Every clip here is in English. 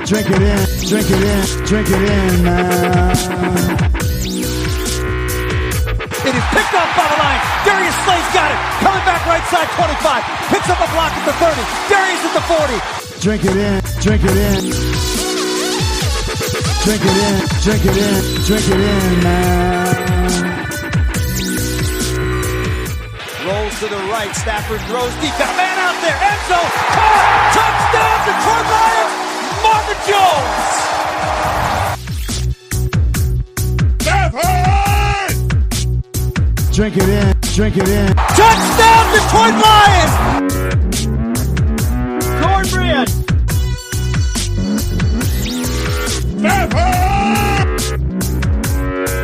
Drink it in, drink it in, drink it in, man. It is picked off by the line. Darius Slay's got it. Coming back right side, 25. Picks up a block at the 30. Darius at the 40. Drink it in, drink it in. Drink it in, drink it in, drink it in, man. Rolls to the right. Stafford throws deep. Got a man out there. End zone. Caught. Touchdown, Detroit Lions. Marvin Jones. Drink it in, drink it in. Touchdown, Detroit Lions. Cornbread.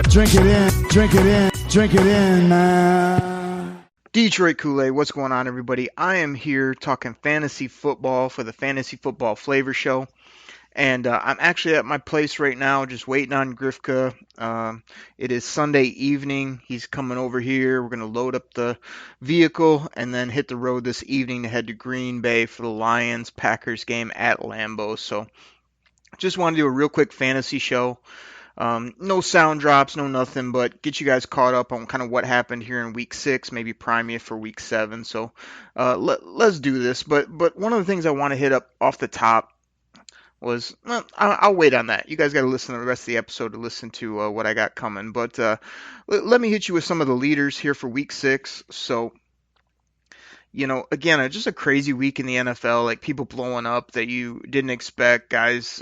Drink it in, drink it in, drink it in, man. Detroit Koolaid, what's going on, everybody? I am here talking fantasy football for the Fantasy Football Flavor Show. And I'm actually at my place right now just waiting on Grifka. It is Sunday evening. He's coming over here. We're going to load up the vehicle and then hit the road this evening to head to Green Bay for the Lions-Packers game at Lambeau. So just wanted to do a real quick fantasy show. No sound drops, no nothing, but get you guys caught up on kind of what happened here in week 6, maybe prime you for week 7. So let's do this. But one of the things I want to hit up off the top was, well, I'll wait on that. You guys got to listen to the rest of the episode to listen to what I got coming. But let me hit you with some of the leaders here for week 6. So, you know, again, just a crazy week in the NFL, like people blowing up that you didn't expect, guys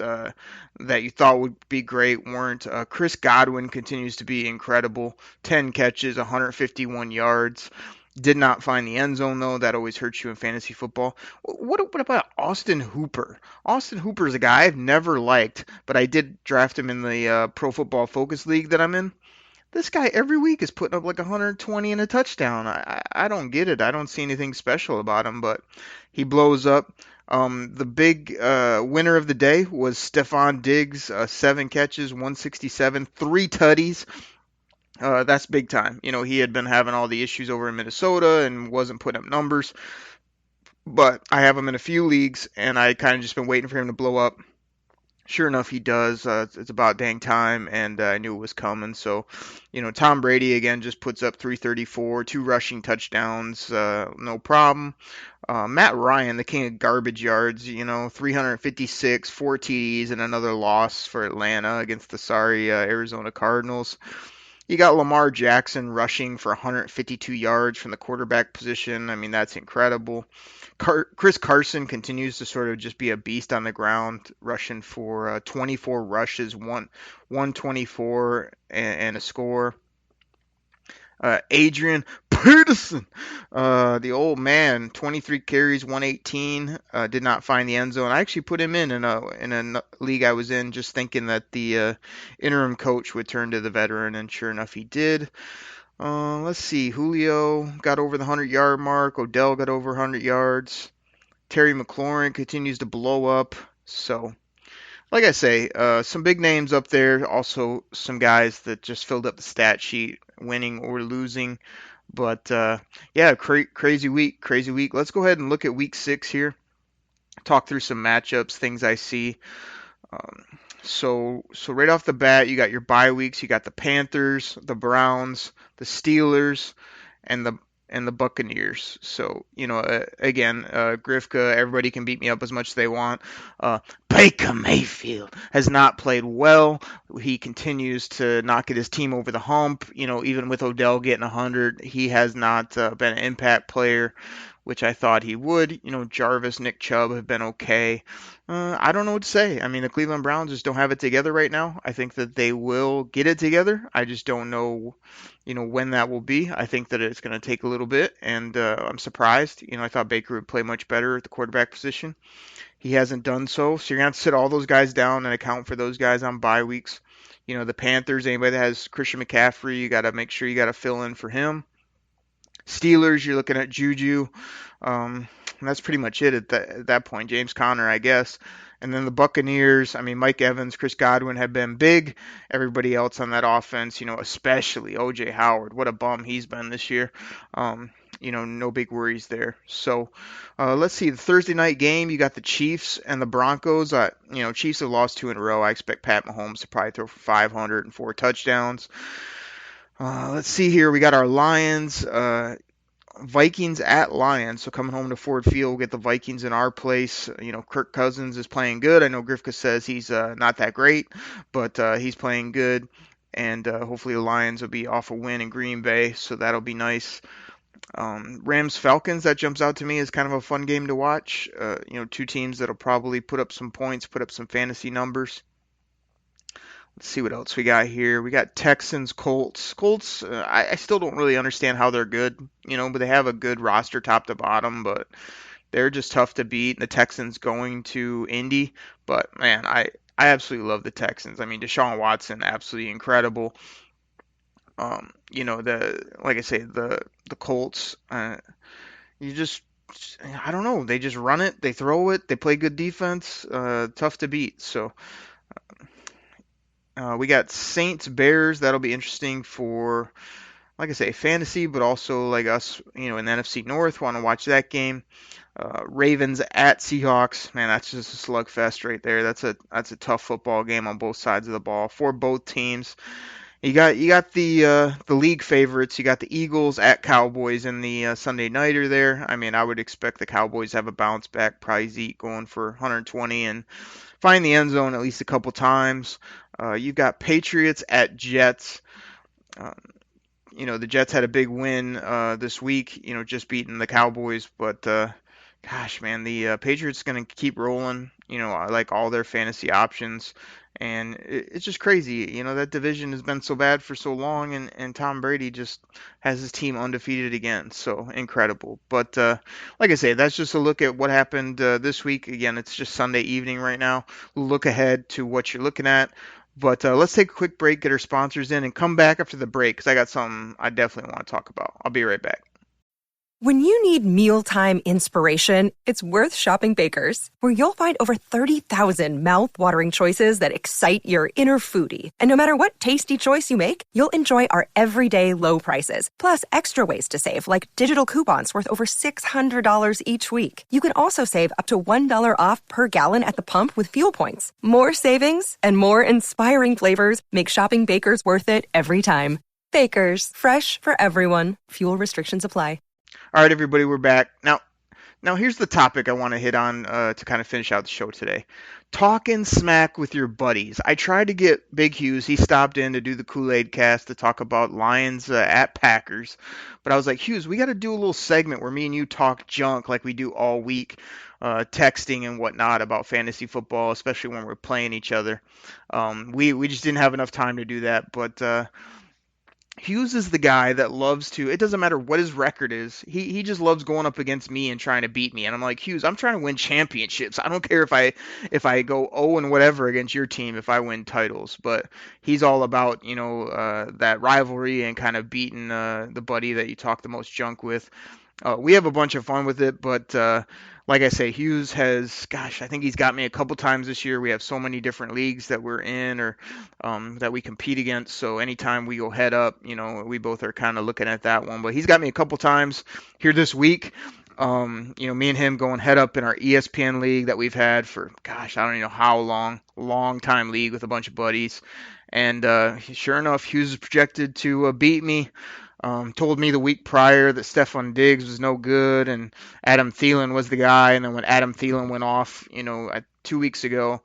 that you thought would be great weren't. Chris Godwin continues to be incredible. 10 catches, 151 yards. Did not find the end zone, though. That always hurts you in fantasy football. What about Austin Hooper? Austin Hooper is a guy I've never liked, but I did draft him in the Pro Football Focus League that I'm in. This guy every week is putting up like 120 and a touchdown. I don't get it. I don't see anything special about him, but he blows up. The big winner of the day was Stephon Diggs, 7 catches, 167, 3 tutties. That's big time. You know, he had been having all the issues over in Minnesota and wasn't putting up numbers. But I have him in a few leagues, and I kind of just been waiting for him to blow up. Sure enough, he does. It's about dang time, and I knew it was coming. So, you know, Tom Brady, again, just puts up 334, 2 rushing touchdowns, no problem. Matt Ryan, the king of garbage yards, you know, 356, 4 TDs, and another loss for Atlanta against the sorry Arizona Cardinals. You got Lamar Jackson rushing for 152 yards from the quarterback position. I mean, that's incredible. Chris Carson continues to sort of just be a beast on the ground, rushing for 24 rushes, 124 and a score. Adrian Peterson, the old man, 23 carries, 118, did not find the end zone. I actually put him in a league I was in, just thinking that the interim coach would turn to the veteran, and sure enough, he did. Let's see, Julio got over the 100-yard mark. Odell got over 100 yards. Terry McLaurin continues to blow up. So, like I say, some big names up there. Also, some guys that just filled up the stat sheet, winning or losing. But, yeah, crazy week. Let's go ahead and look at week 6 here. Talk through some matchups, things I see. So right off the bat, you got your bye weeks. You got the Panthers, the Browns, the Steelers, and the Buccaneers. So, you know, again, Grifka, everybody can beat me up as much as they want. Baker Mayfield has not played well. He continues to not get his team over the hump. You know, even with Odell getting 100, he has not been an impact player, which I thought he would. You know, Jarvis, Nick Chubb have been okay. I don't know what to say. I mean, the Cleveland Browns just don't have it together right now. I think that they will get it together. I just don't know, you know, when that will be. I think that it's going to take a little bit, and I'm surprised. You know, I thought Baker would play much better at the quarterback position. He hasn't done so, so you're going to have to sit all those guys down and account for those guys on bye weeks. You know, the Panthers, anybody that has Christian McCaffrey, you got to make sure you got to fill in for him. Steelers, you're looking at Juju. And that's pretty much it at that point. James Conner, I guess. And then the Buccaneers, I mean, Mike Evans, Chris Godwin have been big. Everybody else on that offense, you know, especially O.J. Howard. What a bum he's been this year. no big worries there. So let's see, the Thursday night game, you got the Chiefs and the Broncos. Chiefs have lost 2 in a row. I expect Pat Mahomes to probably throw for 500 and 4 touchdowns. Let's see here. We got our Lions, Vikings at Lions. So coming home to Ford Field, we'll get the Vikings in our place. Kirk Cousins is playing good. I know Grifka says he's not that great, but he's playing good. And hopefully the Lions will be off a win in Green Bay, so that'll be nice. Rams Falcons, that jumps out to me as kind of a fun game to watch. Two teams that'll probably put up some points, put up some fantasy numbers. Let's see what else we got here. We got Texans, Colts. Colts, I still don't really understand how they're good, but they have a good roster top to bottom, but they're just tough to beat. The Texans going to Indy, but man, I absolutely love the Texans. I mean, Deshaun Watson, absolutely incredible. Like I say, the Colts, I don't know, they just run it, they throw it, they play good defense, tough to beat. So we got Saints Bears. That'll be interesting for, like I say, fantasy, but also like us, in the NFC North, want to watch that game. Ravens at Seahawks. Man, that's just a slugfest right there. That's a tough football game on both sides of the ball for both teams. You got the league favorites. You got the Eagles at Cowboys in the Sunday nighter there. I mean, I would expect the Cowboys to have a bounce back. Probably Zeke going for 120 and find the end zone at least a couple times. You've got Patriots at Jets. The Jets had a big win this week, just beating the Cowboys. But, gosh, man, the Patriots going to keep rolling. I like all their fantasy options. And it's just crazy. That division has been so bad for so long, and Tom Brady just has his team undefeated again. So incredible. But like I say, that's just a look at what happened this week. Again, it's just Sunday evening right now. Look ahead to what you're looking at. But let's take a quick break, get our sponsors in, and come back after the break because I got something I definitely want to talk about. I'll be right back. When you need mealtime inspiration, it's worth shopping Baker's, where you'll find over 30,000 mouth-watering choices that excite your inner foodie. And no matter what tasty choice you make, you'll enjoy our everyday low prices, plus extra ways to save, like digital coupons worth over $600 each week. You can also save up to $1 off per gallon at the pump with fuel points. More savings and more inspiring flavors make shopping Baker's worth it every time. Baker's, fresh for everyone. Fuel restrictions apply. All right, everybody, we're back. Now here's the topic I want to hit on to kind of finish out the show today. Talking smack with your buddies. I tried to get Big Hughes. He stopped in to do the Koolaid Cast to talk about Lions at Packers. But I was like, Hughes, we got to do a little segment where me and you talk junk like we do all week, texting and whatnot about fantasy football, especially when we're playing each other. We just didn't have enough time to do that, but Hughes is the guy that loves to, it doesn't matter what his record is, he just loves going up against me and trying to beat me. And I'm like, Hughes, I'm trying to win championships. I don't care if I go 0 and whatever against your team if I win titles. But he's all about, that rivalry and kind of beating the buddy that you talk the most junk with. We have a bunch of fun with it, but like I say, Hughes has, gosh, I think he's got me a couple times this year. We have so many different leagues that we're in or that we compete against. So anytime we go head up, we both are kind of looking at that one. But he's got me a couple times here this week. Me and him going head up in our ESPN league that we've had for, gosh, I don't even know how long time league with a bunch of buddies. And sure enough, Hughes is projected to beat me. Told me the week prior that Stephon Diggs was no good and Adam Thielen was the guy. And then when Adam Thielen went off, 2 weeks ago,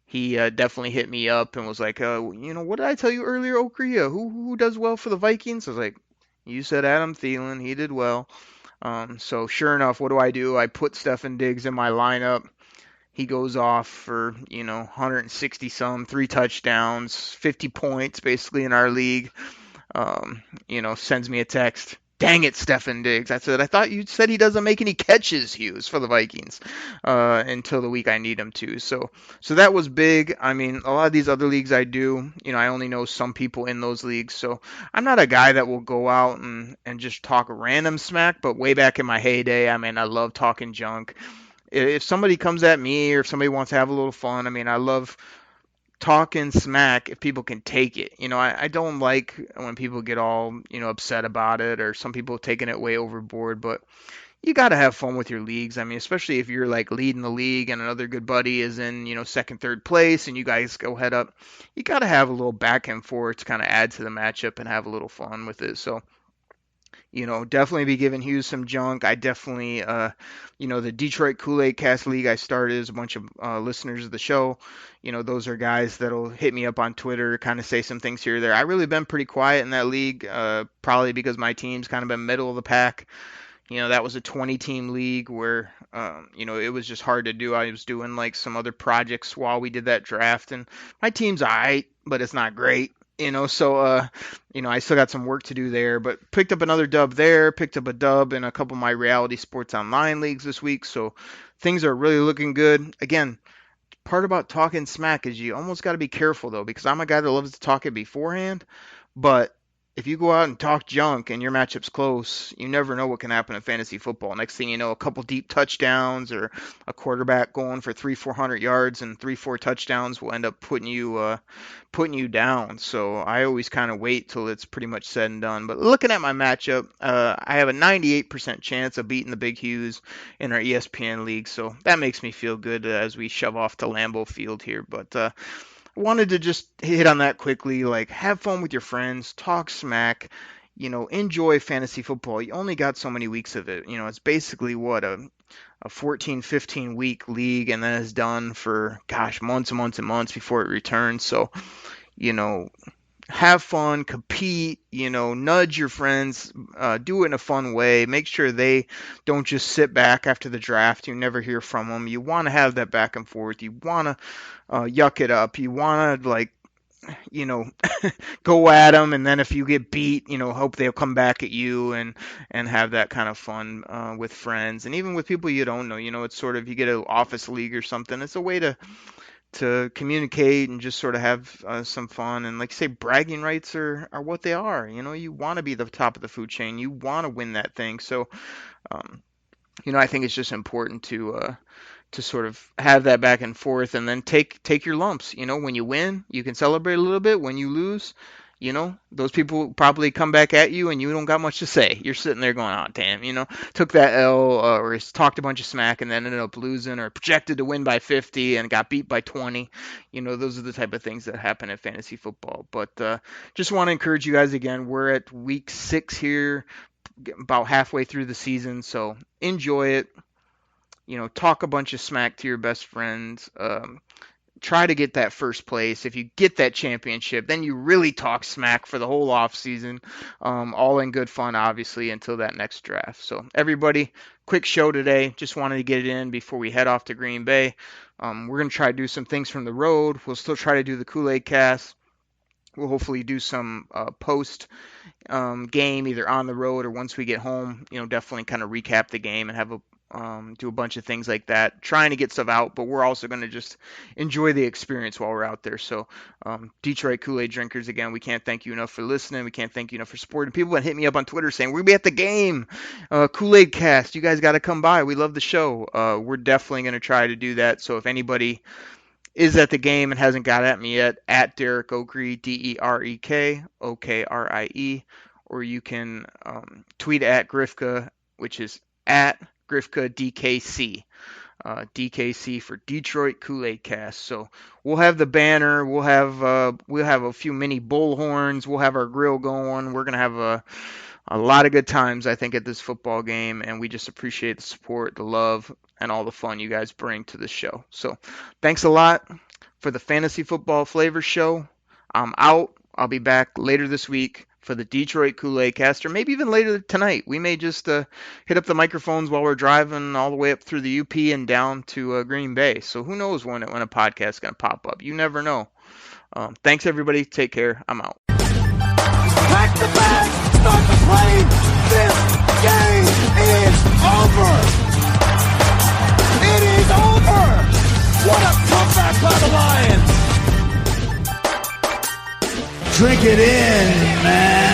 he definitely hit me up and was like, what did I tell you earlier, Okria? Who does well for the Vikings? I was like, you said Adam Thielen. He did well. So sure enough, what do? I put Stephon Diggs in my lineup. He goes off for, 160 some, 3 touchdowns, 50 points basically in our league. Sends me a text. Dang it, Stephon Diggs. I said, I thought you said he doesn't make any catches, Hughes, for the Vikings until the week I need him to. So that was big. I mean, a lot of these other leagues I do, I only know some people in those leagues. So I'm not a guy that will go out and just talk random smack. But way back in my heyday, I mean, I love talking junk. If somebody comes at me or if somebody wants to have a little fun, I mean, I love talking smack if people can take it. I don't like when people get all, upset about it, or some people taking it way overboard, but you got to have fun with your leagues. I mean, especially if you're like leading the league and another good buddy is in, second, third place and you guys go head up. You got to have a little back and forth to kind of add to the matchup and have a little fun with it. So, definitely be giving Hughes some junk. I definitely, the Detroit Koolaid Cast League I started is a bunch of listeners of the show. Those are guys that'll hit me up on Twitter, kind of say some things here or there. I've really been pretty quiet in that league, probably because my team's kind of been middle of the pack. That was a 20-team league where, it was just hard to do. I was doing like some other projects while we did that draft, and my team's all right, but it's not great. So, I still got some work to do there, but picked up another dub there, picked up a dub in a couple of my Reality Sports Online leagues this week. So things are really looking good. Again, part about talking smack is you almost got to be careful though, because I'm a guy that loves to talk it beforehand, but if you go out and talk junk and your matchup's close, you never know what can happen in fantasy football. Next thing you know, a couple deep touchdowns or a quarterback going for 300-400 yards and 3-4 touchdowns will end up putting you down. So I always kind of wait till it's pretty much said and done. But looking at my matchup, I have a 98% chance of beating the Big Hughes in our ESPN league. So that makes me feel good as we shove off to Lambeau Field here. But wanted to just hit on that quickly, like have fun with your friends, talk smack, enjoy fantasy football. You only got so many weeks of it. It's basically what a 14, 15 week league, and then it's done for, months and months and months before it returns. So, have fun, compete, nudge your friends, do it in a fun way. Make sure they don't just sit back after the draft. You never hear from them. You want to have that back and forth. You want to yuck it up. You want to go at them, and then if you get beat, hope they'll come back at you and have that kind of fun with friends and even with people you don't know. It's sort of, you get an office league or something. It's a way to communicate and just sort of have some fun. And like you say, bragging rights are what they are. You want to be the top of the food chain. You want to win that thing. So, I think it's just important to sort of have that back and forth, and then take your lumps. When you win, you can celebrate a little bit. When you lose, those people probably come back at you and you don't got much to say. You're sitting there going, oh, damn, took that L or talked a bunch of smack and then ended up losing, or projected to win by 50 and got beat by 20. Those are the type of things that happen in fantasy football. But just want to encourage you guys again. We're at week 6 here, about halfway through the season. So enjoy it. Talk a bunch of smack to your best friends. Try to get that first place. If you get that championship, then you really talk smack for the whole off season. All in good fun, obviously, until that next draft. So everybody, quick show today. Just wanted to get it in before we head off to Green Bay. We're going to try to do some things from the road. We'll still try to do the Koolaid Cast. We'll hopefully do some post game, either on the road or once we get home. Definitely kind of recap the game and have do a bunch of things like that, trying to get stuff out, but we're also going to just enjoy the experience while we're out there. So Detroit Kool-Aid drinkers, again, we can't thank you enough for listening. We can't thank you enough for supporting. People that hit me up on Twitter saying, we'll be at the game, Kool-Aid Cast, you guys got to come by, we love the show. We're definitely going to try to do that. So if anybody is at the game and hasn't got at me yet, at Derek Okrie, DEREK OKRIE, or you can tweet at Grifka, which is at Grifka DKC. DKC for Detroit Koolaid Cast. So we'll have the banner, we'll have a few mini bullhorns, we'll have our grill going. We're gonna have a lot of good times, I think, at this football game, and we just appreciate the support, the love, and all the fun you guys bring to the show. So thanks a lot for the Fantasy Football Flavor Show. I'm out. I'll be back later this week for the Detroit Koolaid Cast, or maybe even later tonight. We may just hit up the microphones while we're driving all the way up through the UP and down to Green Bay. So who knows when a podcast is going to pop up. You never know. Thanks, everybody. Take care. I'm out. Pack the bag, start the plane. This game is over. It is over. What a comeback by the Lions. Drink it in, man.